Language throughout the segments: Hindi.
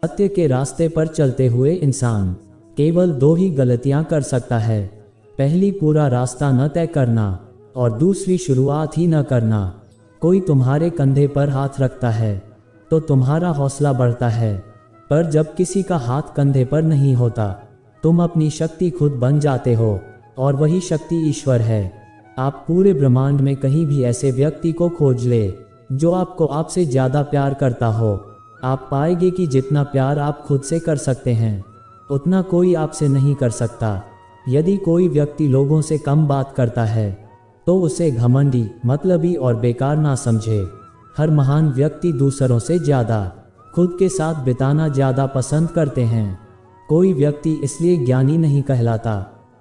सत्य के रास्ते पर चलते हुए इंसान केवल दो ही गलतियां कर सकता है। पहली, पूरा रास्ता न तय करना, और दूसरी, शुरुआत ही न करना। कोई तुम्हारे कंधे पर हाथ रखता है तो तुम्हारा हौसला बढ़ता है, पर जब किसी का हाथ कंधे पर नहीं होता, तुम अपनी शक्ति खुद बन जाते हो, और वही शक्ति ईश्वर है। आप पूरे ब्रह्मांड में कहीं भी ऐसे व्यक्ति को खोज ले जो आपको आपसे ज़्यादा प्यार करता हो। आप पाएंगे कि जितना प्यार आप खुद से कर सकते हैं, उतना कोई आपसे नहीं कर सकता। यदि कोई व्यक्ति लोगों से कम बात करता है तो उसे घमंडी, मतलबी और बेकार ना समझे। हर महान व्यक्ति दूसरों से ज़्यादा खुद के साथ बिताना ज़्यादा पसंद करते हैं। कोई व्यक्ति इसलिए ज्ञानी नहीं कहलाता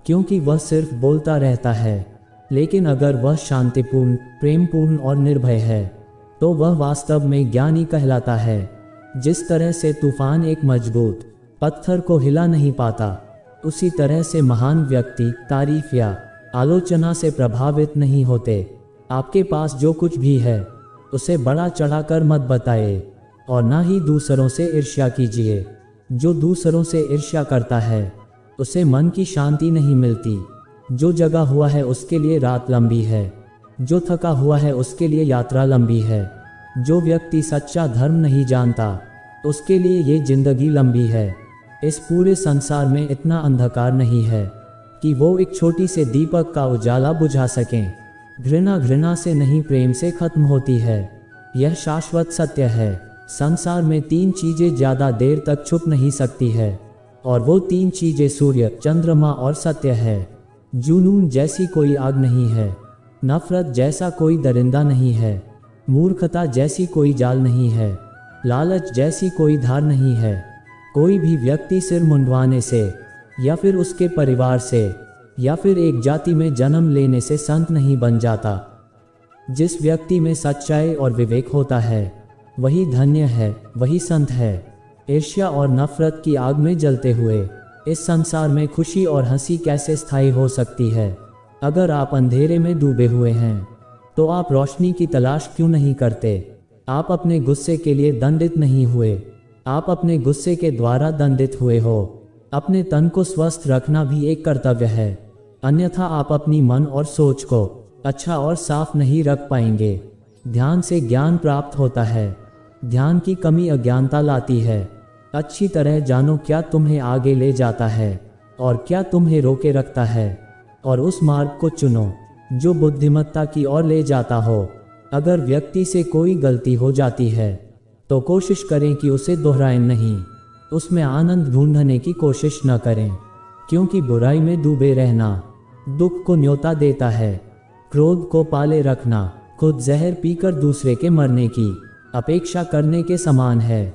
क्योंकि वह सिर्फ बोलता रहता है, लेकिन अगर वह शांतिपूर्ण, प्रेमपूर्ण और निर्भय है तो वह वास्तव में ज्ञानी कहलाता है। जिस तरह से तूफान एक मजबूत पत्थर को हिला नहीं पाता, उसी तरह से महान व्यक्ति तारीफ या आलोचना से प्रभावित नहीं होते। आपके पास जो कुछ भी है उसे बड़ा चढ़ाकर मत बताए, और ना ही दूसरों से ईर्ष्या कीजिए। जो दूसरों से ईर्ष्या करता है उसे मन की शांति नहीं मिलती। जो जगा हुआ है उसके लिए रात लंबी है, जो थका हुआ है उसके लिए यात्रा लंबी है। जो व्यक्ति सच्चा धर्म नहीं जानता उसके लिए ये जिंदगी लंबी है। इस पूरे संसार में इतना अंधकार नहीं है कि वो एक छोटी से दीपक का उजाला बुझा सकें। घृणा घृणा से नहीं, प्रेम से खत्म होती है। यह शाश्वत सत्य है। संसार में तीन चीजें ज्यादा देर तक छुप नहीं सकती है, और वो तीन चीजें सूर्य, चंद्रमा और सत्य है। जुनून जैसी कोई आग नहीं है, नफरत जैसा कोई दरिंदा नहीं है, मूर्खता जैसी कोई जाल नहीं है, लालच जैसी कोई धार नहीं है। कोई भी व्यक्ति सिर मुंडवाने से, या फिर उसके परिवार से, या फिर एक जाति में जन्म लेने से संत नहीं बन जाता। जिस व्यक्ति में सच्चाई और विवेक होता है वही धन्य है, वही संत है। ईर्ष्या और नफरत की आग में जलते हुए इस संसार में खुशी और हंसी कैसे स्थायी हो सकती है? अगर आप अंधेरे में डूबे हुए हैं तो आप रोशनी की तलाश क्यों नहीं करते? आप अपने गुस्से के लिए दंडित नहीं हुए, आप अपने गुस्से के द्वारा दंडित हुए हो। अपने तन को स्वस्थ रखना भी एक कर्तव्य है, अन्यथा आप अपनी मन और सोच को अच्छा और साफ नहीं रख पाएंगे। ध्यान से ज्ञान प्राप्त होता है, ध्यान की कमी अज्ञानता लाती है। अच्छी तरह जानो क्या तुम्हें आगे ले जाता है और क्या तुम्हें रोके रखता है, और उस मार्ग को चुनो जो बुद्धिमत्ता की ओर ले जाता हो। अगर व्यक्ति से कोई गलती हो जाती है तो कोशिश करें कि उसे दोहराएं नहीं, उसमें आनंद ढूंढने की कोशिश न करें, क्योंकि बुराई में डूबे रहना दुख को न्योता देता है। क्रोध को पाले रखना खुद जहर पीकर दूसरे के मरने की अपेक्षा करने के समान है।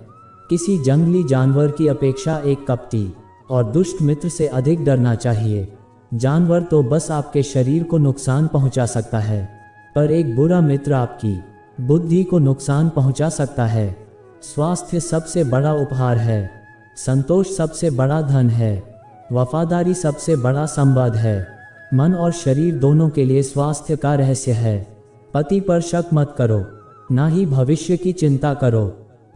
किसी जंगली जानवर की अपेक्षा एक कपटी और दुष्ट मित्र से अधिक डरना चाहिए। जानवर तो बस आपके शरीर को नुकसान पहुंचा सकता है, पर एक बुरा मित्र आपकी बुद्धि को नुकसान पहुंचा सकता है। स्वास्थ्य सबसे बड़ा उपहार है, संतोष सबसे बड़ा धन है, वफादारी सबसे बड़ा संबंध है। मन और शरीर दोनों के लिए स्वास्थ्य का रहस्य है। पति पर शक मत करो, ना ही भविष्य की चिंता करो,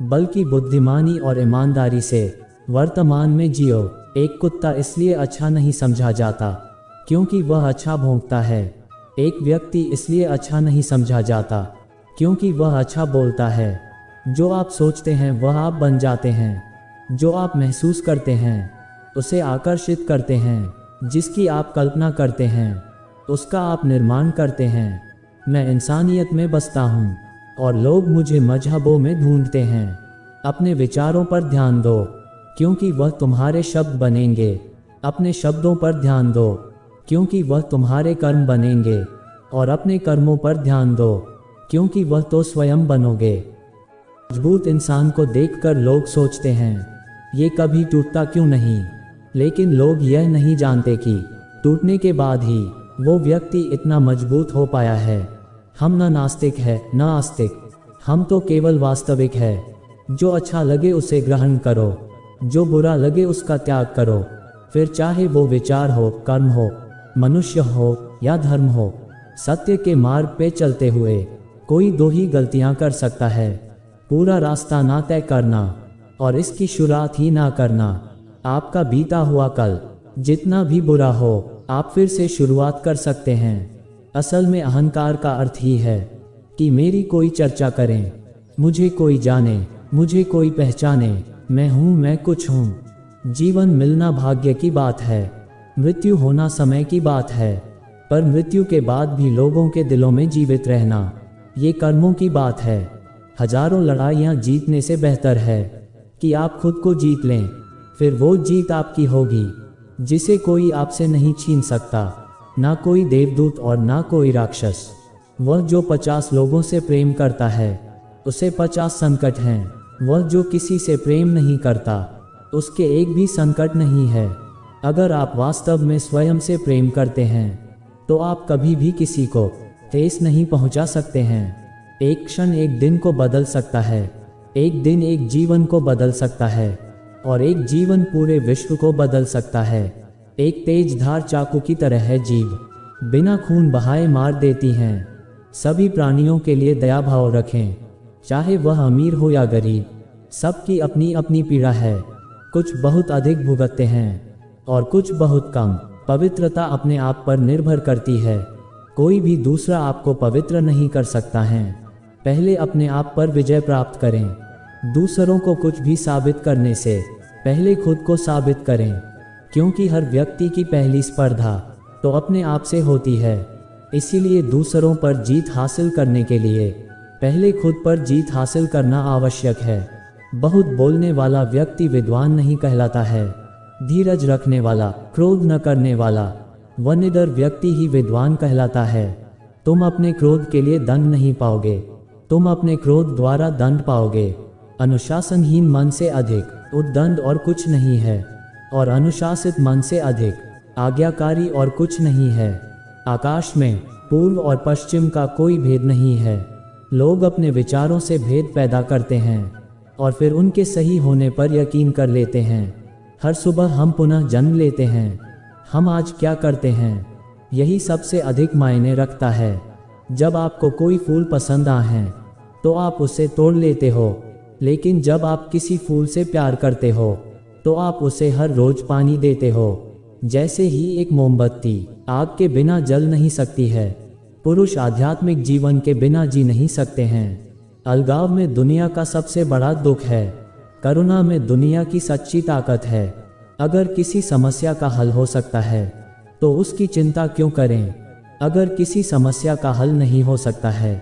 बल्कि बुद्धिमानी और ईमानदारी से वर्तमान में जियो। एक कुत्ता इसलिए अच्छा नहीं समझा जाता क्योंकि वह अच्छा भौंकता है। एक व्यक्ति इसलिए अच्छा नहीं समझा जाता क्योंकि वह अच्छा बोलता है। जो आप सोचते हैं वह आप बन जाते हैं। जो आप महसूस करते हैं उसे आकर्षित करते हैं। जिसकी आप कल्पना करते हैं उसका आप निर्माण करते हैं। मैं इंसानियत में बसता हूँ और लोग मुझे मजहबों में ढूंढते हैं। अपने विचारों पर ध्यान दो क्योंकि वह तुम्हारे शब्द बनेंगे। अपने शब्दों पर ध्यान दो क्योंकि वह तुम्हारे कर्म बनेंगे, और अपने कर्मों पर ध्यान दो क्योंकि वह तो स्वयं बनोगे। मजबूत इंसान को देखकर लोग सोचते हैं ये कभी टूटता क्यों नहीं, लेकिन लोग यह नहीं जानते कि टूटने के बाद ही वो व्यक्ति इतना मजबूत हो पाया है। हम न नास्तिक है न आस्तिक, हम तो केवल वास्तविक है। जो अच्छा लगे उसे ग्रहण करो, जो बुरा लगे उसका त्याग करो। फिर चाहे वो विचार हो, कर्म हो, मनुष्य हो या धर्म हो, सत्य के मार्ग पे चलते हुए कोई दो ही गलतियां कर सकता है। पूरा रास्ता ना तय करना और इसकी शुरुआत ही ना करना। आपका बीता हुआ कल जितना भी बुरा हो, आप फिर से शुरुआत कर सकते हैं। असल में अहंकार का अर्थ ही है कि मेरी कोई चर्चा करें, मुझे कोई जाने, मुझे कोई पहचाने, मैं हूँ, मैं कुछ हूँ। जीवन मिलना भाग्य की बात है, मृत्यु होना समय की बात है, पर मृत्यु के बाद भी लोगों के दिलों में जीवित रहना ये कर्मों की बात है। हजारों लड़ाइयाँ जीतने से बेहतर है कि आप खुद को जीत लें, फिर वो जीत आपकी होगी जिसे कोई आपसे नहीं छीन सकता, ना कोई देवदूत और ना कोई राक्षस। वह जो 50 लोगों से प्रेम करता है उसे 50 संकट हैं। वह जो किसी से प्रेम नहीं करता उसके एक भी संकट नहीं है। अगर आप वास्तव में स्वयं से प्रेम करते हैं तो आप कभी भी किसी को ठेस नहीं पहुंचा सकते हैं। एक क्षण एक दिन को बदल सकता है, एक दिन एक जीवन को बदल सकता है और एक जीवन पूरे विश्व को बदल सकता है। एक तेज धार चाकू की तरह है जीव, बिना खून बहाए मार देती हैं। सभी प्राणियों के लिए दया भाव रखें, चाहे वह अमीर हो या गरीब, सबकी अपनी अपनी पीड़ा है। कुछ बहुत अधिक भुगतते हैं और कुछ बहुत कम। पवित्रता अपने आप पर निर्भर करती है, कोई भी दूसरा आपको पवित्र नहीं कर सकता है। पहले अपने आप पर विजय प्राप्त करें। दूसरों को कुछ भी साबित करने से पहले खुद को साबित करें, क्योंकि हर व्यक्ति की पहली स्पर्धा तो अपने आप से होती है। इसीलिए दूसरों पर जीत हासिल करने के लिए पहले खुद पर जीत हासिल करना आवश्यक है। बहुत बोलने वाला व्यक्ति विद्वान नहीं कहलाता है। धीरज रखने वाला, क्रोध न करने वाला, व निडर व्यक्ति ही विद्वान कहलाता है। तुम अपने क्रोध के लिए दंड नहीं पाओगे, तुम अपने क्रोध द्वारा दंड पाओगे। अनुशासनहीन मन से अधिक उद्दंड और कुछ नहीं है, और अनुशासित मन से अधिक आज्ञाकारी और कुछ नहीं है। आकाश में पूर्व और पश्चिम का कोई भेद नहीं है। लोग अपने विचारों से भेद पैदा करते हैं और फिर उनके सही होने पर यकीन कर लेते हैं। हर सुबह हम पुनः जन्म लेते हैं। हम आज क्या करते हैं यही सबसे अधिक मायने रखता है। जब आपको कोई फूल पसंद आए तो आप उसे तोड़ लेते हो, लेकिन जब आप किसी फूल से प्यार करते हो तो आप उसे हर रोज पानी देते हो। जैसे ही एक मोमबत्ती आग के बिना जल नहीं सकती है, पुरुष आध्यात्मिक जीवन के बिना जी नहीं सकते हैं। अलगाव में दुनिया का सबसे बड़ा दुख है, करुणा में दुनिया की सच्ची ताकत है। अगर किसी समस्या का हल हो सकता है तो उसकी चिंता क्यों करें? अगर किसी समस्या का हल नहीं हो सकता है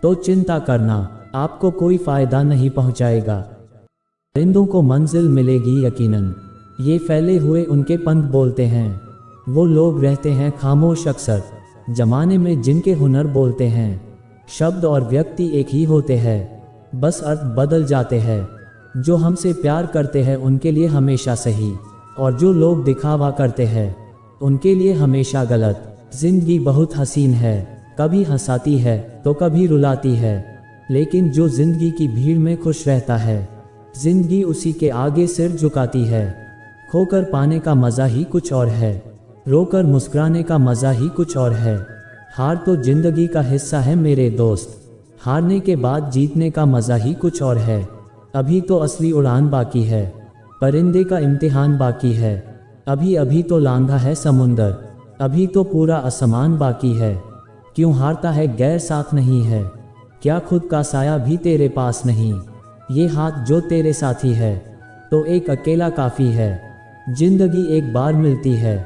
तो चिंता करना आपको कोई फायदा नहीं पहुंचाएगा। परिंदों को मंजिल मिलेगी यकीनन, ये फैले हुए उनके पंख बोलते हैं। वो लोग रहते हैं खामोश अक्सर जमाने में जिनके हुनर बोलते हैं। शब्द और व्यक्ति एक ही होते हैं, बस अर्थ बदल जाते हैं। जो हमसे प्यार करते हैं उनके लिए हमेशा सही, और जो लोग दिखावा करते हैं उनके लिए हमेशा गलत। जिंदगी बहुत हसीन है, कभी हंसाती है तो कभी रुलाती है, लेकिन जो जिंदगी की भीड़ में खुश रहता है जिंदगी उसी के आगे सिर झुकाती है। खोकर पाने का मज़ा ही कुछ और है, रोकर मुस्कुराने का मज़ा ही कुछ और है। हार तो जिंदगी का हिस्सा है मेरे दोस्त, हारने के बाद जीतने का मज़ा ही कुछ और है। अभी तो असली उड़ान बाकी है, परिंदे का इम्तिहान बाकी है। अभी अभी तो लांघा है समुंदर, अभी तो पूरा आसमान बाकी है। क्यों हारता है गैर साथ नहीं है? क्या खुद का साया भी तेरे पास नहीं? ये हाथ जो तेरे साथी है तो एक अकेला काफ़ी है। जिंदगी एक बार मिलती है,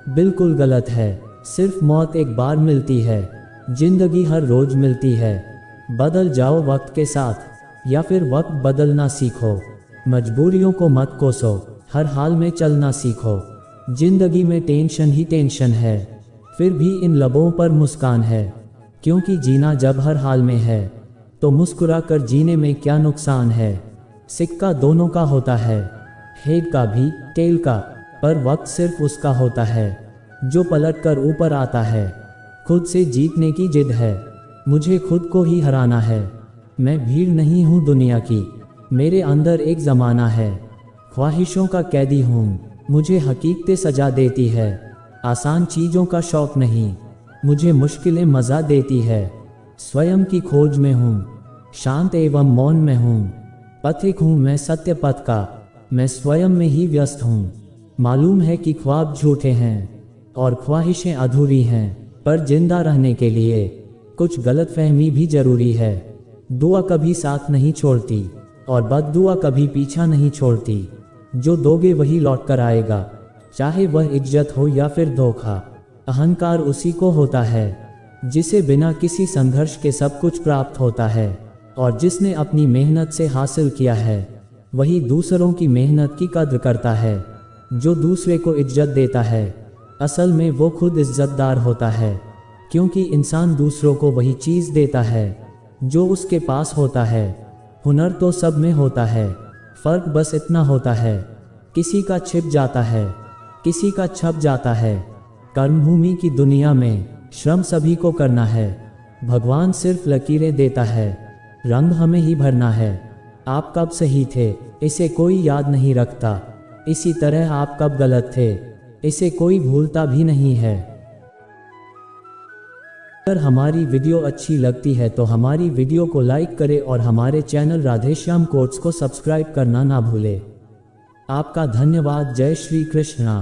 बिल्कुल गलत है। सिर्फ मौत एक बार मिलती है, जिंदगी हर रोज मिलती है। बदल जाओ वक्त के साथ या फिर वक्त बदलना सीखो। मजबूरियों को मत कोसो, हर हाल में चलना सीखो। जिंदगी में टेंशन ही टेंशन है, फिर भी इन लबों पर मुस्कान है। क्योंकि जीना जब हर हाल में है तो मुस्कुरा कर जीने में क्या नुकसान है? सिक्का दोनों का होता है, हेड का भी टेल का, पर वक्त सिर्फ उसका होता है जो पलट कर ऊपर आता है। खुद से जीतने की जिद है, मुझे खुद को ही हराना है। मैं भीड़ नहीं हूँ दुनिया की, मेरे अंदर एक ज़माना है। ख्वाहिशों का कैदी हूँ, मुझे हकीकतें सजा देती है। आसान चीज़ों का शौक़ नहीं, मुझे मुश्किलें मज़ा देती है। स्वयं की खोज में हूँ, शांत एवं मौन में हूँ। पथिक हूँ मैं सत्य पथ का, मैं स्वयं में ही व्यस्त हूँ। मालूम है कि ख्वाब झूठे हैं और ख्वाहिशें अधूरी हैं, पर जिंदा रहने के लिए कुछ गलतफहमी भी जरूरी है। दुआ कभी साथ नहीं छोड़ती और बद्दुआ कभी पीछा नहीं छोड़ती। जो दोगे वही लौट कर आएगा, चाहे वह इज्जत हो या फिर धोखा। अहंकार उसी को होता है जिसे बिना किसी संघर्ष के सब कुछ प्राप्त होता है, और जिसने अपनी मेहनत से हासिल किया है वही दूसरों की मेहनत की कद्र करता है। जो दूसरे को इज्जत देता है असल में वो खुद इज्जतदार होता है, क्योंकि इंसान दूसरों को वही चीज़ देता है जो उसके पास होता है। हुनर तो सब में होता है, फर्क बस इतना होता है किसी का छिप जाता है, किसी का छप जाता है। कर्मभूमि की दुनिया में श्रम सभी को करना है, भगवान सिर्फ लकीरें देता है, रंग हमें ही भरना है। आप कब सही थे इसे कोई याद नहीं रखता, इसी तरह आप कब गलत थे इसे कोई भूलता भी नहीं है। अगर हमारी वीडियो अच्छी लगती है तो हमारी वीडियो को लाइक करें और हमारे चैनल राधेश्याम कोट्स को सब्सक्राइब करना ना भूलें। आपका धन्यवाद। जय श्री कृष्णा।